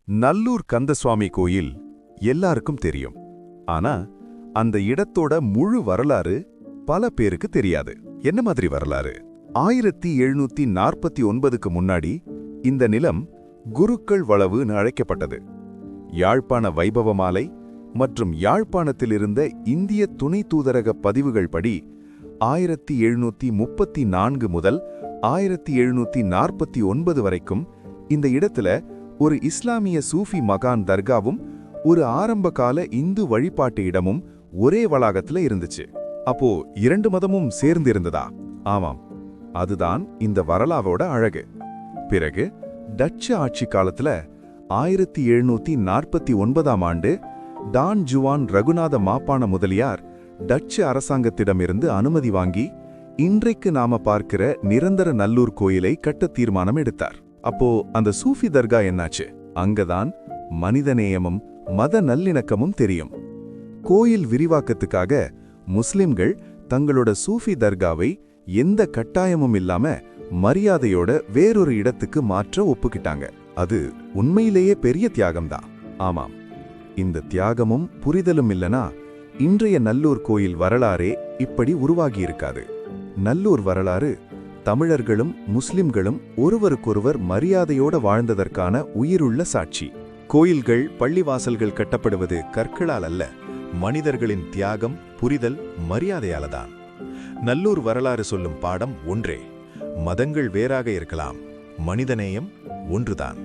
நல்லூர் கந்தசுவாமி கோயில் எல்லாருக்கும் தெரியும். ஆனா அந்த இடத்தோட முழு வரலாறு பல பேருக்கு தெரியாது. என்ன மாதிரி வரலாறு? 1749க்கு முன்னாடி இந்த நிலம் குருக்கள் வளவுன்னு அழைக்கப்பட்டது. யாழ்ப்பாண வைபவமாலை மற்றும் யாழ்ப்பாணத்திலிருந்த இந்திய துணை தூதரக பதிவுகள் படி 1734 முதல் 1749 வரைக்கும் இந்த இடத்துல ஒரு இஸ்லாமிய சூஃபி மகான் தர்காவும் ஒரு ஆரம்பகால இந்து வழிபாட்டு இடமும் ஒரே வளாகத்துல இருந்துச்சு. அப்போ இரண்டு மதமும் சேர்ந்து இருந்ததா? ஆமாம், அதுதான் இந்த வரலாவோட அழகு. பிறகு டச்சு ஆட்சி காலத்துல 1749ஆம் ஆண்டு Don Juan Raghunatha Mappana Mudaliar Dutch அரசாங்கத்திடமிருந்து அனுமதி வாங்கி இன்றைக்கு நாம பார்க்கிற நிரந்தர நல்லூர் கோயிலை கட்ட தீர்மானம் எடுத்தார். அப்போ அந்த சூஃபி தர்கா என்னாச்சு? அங்கதான் மனிதநேயமும் மத நல்லிணக்கமும் தெரியும். கோயில் விரிவாக்கத்துக்காக முஸ்லிம்கள் தங்களோட சூஃபி தர்காவை எந்த கட்டாயமும் இல்லாம மரியாதையோட வேறொரு இடத்துக்கு மாற்ற ஒப்புக்கிட்டாங்க. அது உண்மையிலேயே பெரிய தியாகம்தான். ஆமாம், இந்த தியாகமும் புரிதலும் இல்லனா இன்றைய நல்லூர் கோயில் வரலாறே இப்படி உருவாகி இருக்காது. நல்லூர் வரலாறு தமிழர்களும் முஸ்லிம்களும் ஒருவருக்கொருவர் மரியாதையோட வாழ்ந்ததற்கான உயிருள்ள சாட்சி. கோயில்கள் பள்ளிவாசல்கள் கட்டப்படுவது கற்களால் அல்ல, மனிதர்களின் தியாகம், புரிதல், மரியாதையாலதான். நல்லூர் வரலாறு சொல்லும் பாடம் ஒன்றே: மதங்கள் வேறாக இருக்கலாம், மனிதநேயம் ஒன்றுதான்.